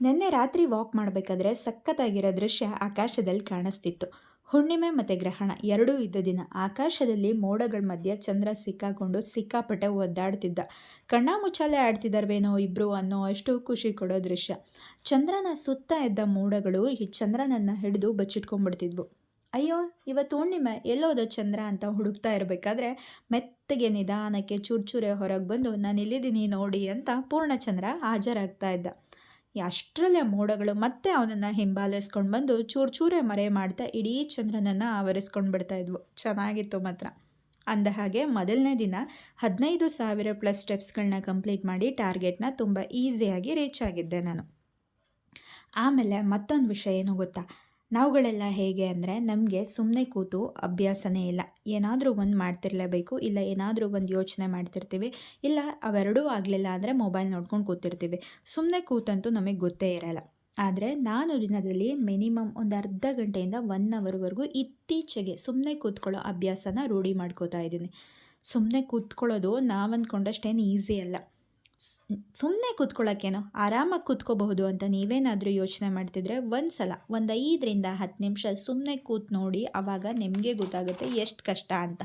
ನಿನ್ನೆ ರಾತ್ರಿ ವಾಕ್ ಮಾಡಬೇಕಾದ್ರೆ ಸಖತ್ತಾಗಿರೋ ದೃಶ್ಯ ಆಕಾಶದಲ್ಲಿ ಕಾಣಿಸ್ತಿತ್ತು. ಹುಣ್ಣಿಮೆ ಮತ್ತು ಗ್ರಹಣ ಎರಡೂ ಇದ್ದ ದಿನ ಆಕಾಶದಲ್ಲಿ ಮೋಡಗಳ ಮಧ್ಯೆ ಚಂದ್ರ ಸಿಕ್ಕಾಕೊಂಡು ಸಿಕ್ಕಾಪಟ್ಟೆ ಒದ್ದಾಡ್ತಿದ್ದ. ಕಣ್ಣಾಮುಚ್ಚಾಲೆ ಆಡ್ತಿದ್ದಾರವೇನೋ ಇಬ್ರು ಅನ್ನೋ ಅಷ್ಟು ಖುಷಿ ಕೊಡೋ ದೃಶ್ಯ. ಚಂದ್ರನ ಸುತ್ತ ಇದ್ದ ಮೋಡಗಳು ಈ ಚಂದ್ರನನ್ನು ಹಿಡಿದು ಬಚ್ಚಿಟ್ಕೊಂಡ್ಬಿಡ್ತಿದ್ವು. ಅಯ್ಯೋ, ಇವತ್ತು ಹುಣ್ಣಿಮೆ ಎಲ್ಲೋದ ಚಂದ್ರ ಅಂತ ಹುಡುಕ್ತಾ ಇರಬೇಕಾದ್ರೆ ಮೆತ್ತಗೆ ನಿಧಾನಕ್ಕೆ ಚೂರ್ಚೂರೆ ಹೊರಗೆ ಬಂದು ನಾನು ಇಲ್ಲಿದ್ದೀನಿ ನೋಡಿ ಅಂತ ಪೂರ್ಣಚಂದ್ರ ಹಾಜರಾಗ್ತಾ ಇದ್ದ. ಅಷ್ಟರಲ್ಲೇ ಮೋಡಗಳು ಮತ್ತೆ ಅವನನ್ನು ಹಿಂಬಾಲಿಸ್ಕೊಂಡು ಬಂದು ಚೂರು ಚೂರೇ ಮರೆ ಮಾಡ್ತಾ ಇಡೀ ಚಂದ್ರನನ್ನು ಆವರಿಸ್ಕೊಂಡು ಬಿಡ್ತಾ ಇದ್ವು. ಚೆನ್ನಾಗಿತ್ತು ಮಾತ್ರ. ಅಂದ ಹಾಗೆ ಮೊದಲನೇ ದಿನ 15,000+ ಸ್ಟೆಪ್ಸ್ಗಳನ್ನ ಕಂಪ್ಲೀಟ್ ಮಾಡಿ ಟಾರ್ಗೆಟ್ನ ತುಂಬ ಈಸಿಯಾಗಿ ರೀಚ್ ಆಗಿದ್ದೆ ನಾನು. ಆಮೇಲೆ ಮತ್ತೊಂದು ವಿಷಯ ಏನು ಗೊತ್ತಾ, ನಾವುಗಳೆಲ್ಲ ಹೇಗೆ ಅಂದರೆ ನಮಗೆ ಸುಮ್ಮನೆ ಕೂತು ಅಭ್ಯಾಸನೇ ಇಲ್ಲ. ಏನಾದರೂ ಒಂದು ಮಾಡ್ತಿರಲೇಬೇಕು, ಇಲ್ಲ ಏನಾದರೂ ಒಂದು ಯೋಚನೆ ಮಾಡ್ತಿರ್ತೀವಿ, ಇಲ್ಲ ಅವೆರಡೂ ಆಗಲಿಲ್ಲ ಅಂದರೆ ಮೊಬೈಲ್ ನೋಡ್ಕೊಂಡು ಕೂತಿರ್ತೀವಿ. ಸುಮ್ಮನೆ ಕೂತಂತೂ ನಮಗೆ ಗೊತ್ತೇ ಇರಲ್ಲ. ಆದರೆ ನಾನು ದಿನದಲ್ಲಿ ಮಿನಿಮಮ್ ಒಂದು ಅರ್ಧ ಗಂಟೆಯಿಂದ 1 ಅವರ್ವರೆಗೂ ಇತ್ತೀಚೆಗೆ ಸುಮ್ಮನೆ ಕೂತ್ಕೊಳ್ಳೋ ಅಭ್ಯಾಸನ ರೂಢಿ ಮಾಡ್ಕೋತಾ ಇದ್ದೀನಿ. ಸುಮ್ಮನೆ ಕೂತ್ಕೊಳ್ಳೋದು ನಾವು ಅಂದ್ಕೊಂಡಷ್ಟೇನು ಈಸಿ ಅಲ್ಲ. ಸುಮ್ಮನೆ ಕೂತ್ಕೊಳ್ಳೋಕ್ಕೇನೋ ಆರಾಮಾಗಿ ಕೂತ್ಕೋಬಹುದು ಅಂತ ನೀವೇನಾದರೂ ಯೋಚನೆ ಮಾಡ್ತಿದ್ರೆ ಒಂದು ಸಲ ಒಂದು 5-10 ನಿಮಿಷ ಸುಮ್ಮನೆ ಕೂತು ನೋಡಿ. ಆವಾಗ ನಿಮಗೆ ಗೊತ್ತಾಗುತ್ತೆ ಎಷ್ಟು ಕಷ್ಟ ಅಂತ.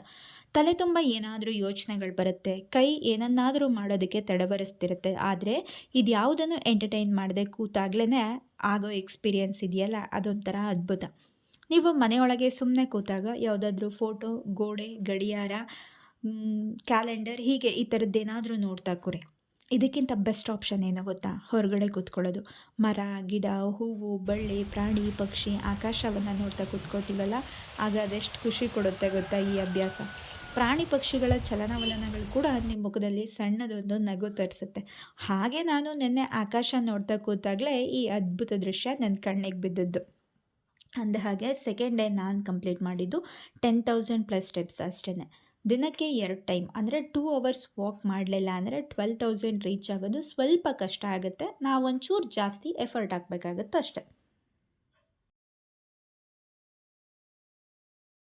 ತಲೆ ತುಂಬ ಏನಾದರೂ ಯೋಚನೆಗಳು ಬರುತ್ತೆ, ಕೈ ಏನನ್ನಾದರೂ ಮಾಡೋದಕ್ಕೆ ತಡವರಿಸ್ತಿರುತ್ತೆ. ಆದರೆ ಇದು ಯಾವುದನ್ನು ಎಂಟರ್ಟೈನ್ ಮಾಡದೆ ಕೂತಾಗ್ಲೇ ಆಗೋ ಎಕ್ಸ್ಪೀರಿಯೆನ್ಸ್ ಇದೆಯಲ್ಲ, ಅದೊಂಥರ ಅದ್ಭುತ. ನೀವು ಮನೆಯೊಳಗೆ ಸುಮ್ಮನೆ ಕೂತಾಗ ಯಾವುದಾದ್ರೂ ಫೋಟೋ, ಗೋಡೆ, ಗಡಿಯಾರ, ಕ್ಯಾಲೆಂಡರ್ ಹೀಗೆ ಈ ಥರದ್ದೇನಾದರೂ ನೋಡ್ತಾ ಕೂರಿ. ಇದಕ್ಕಿಂತ ಬೆಸ್ಟ್ ಆಪ್ಷನ್ ಏನು ಗೊತ್ತಾ? ಹೊರಗಡೆ ಕೂತ್ಕೊಳ್ಳೋದು. ಮರ, ಗಿಡ, ಹೂವು, ಬಳ್ಳಿ, ಪ್ರಾಣಿ, ಪಕ್ಷಿ, ಆಕಾಶವನ್ನು ನೋಡ್ತಾ ಕೂತ್ಕೋತೀವಲ್ಲ, ಆಗ ಅದೆಷ್ಟು ಖುಷಿ ಕೊಡುತ್ತೆ ಗೊತ್ತಾ ಈ ಅಭ್ಯಾಸ. ಪ್ರಾಣಿ ಪಕ್ಷಿಗಳ ಚಲನವಲನಗಳು ಕೂಡ ನಿಮ್ಮ ಮುಖದಲ್ಲಿ ಸಣ್ಣದೊಂದು ನಗು ತರಿಸುತ್ತೆ. ಹಾಗೆ ನಾನು ನಿನ್ನೆ ಆಕಾಶ ನೋಡ್ತಾ ಕೂತಾಗಲೇ ಈ ಅದ್ಭುತ ದೃಶ್ಯ ನನ್ನ ಕಣ್ಣಿಗೆ ಬಿದ್ದದ್ದು. ಅಂದ ಹಾಗೆ ಸೆಕೆಂಡ್ ಡೇ ನಾನು ಕಂಪ್ಲೀಟ್ ಮಾಡಿದ್ದು 10,000+ ಸ್ಟೆಪ್ಸ್ ಅಷ್ಟೇ. ದಿನಕ್ಕೆ 2 ಟೈಮ್ ಅಂದರೆ 2 ಅವರ್ಸ್ ವಾಕ್ ಮಾಡಲಿಲ್ಲ ಅಂದರೆ 12,000 ರೀಚ್ ಆಗೋದು ಸ್ವಲ್ಪ ಕಷ್ಟ ಆಗುತ್ತೆ. ನಾವು ಒಂಚೂರು ಜಾಸ್ತಿ ಎಫರ್ಟ್ ಹಾಕಬೇಕಾಗತ್ತೆ ಅಷ್ಟೆ.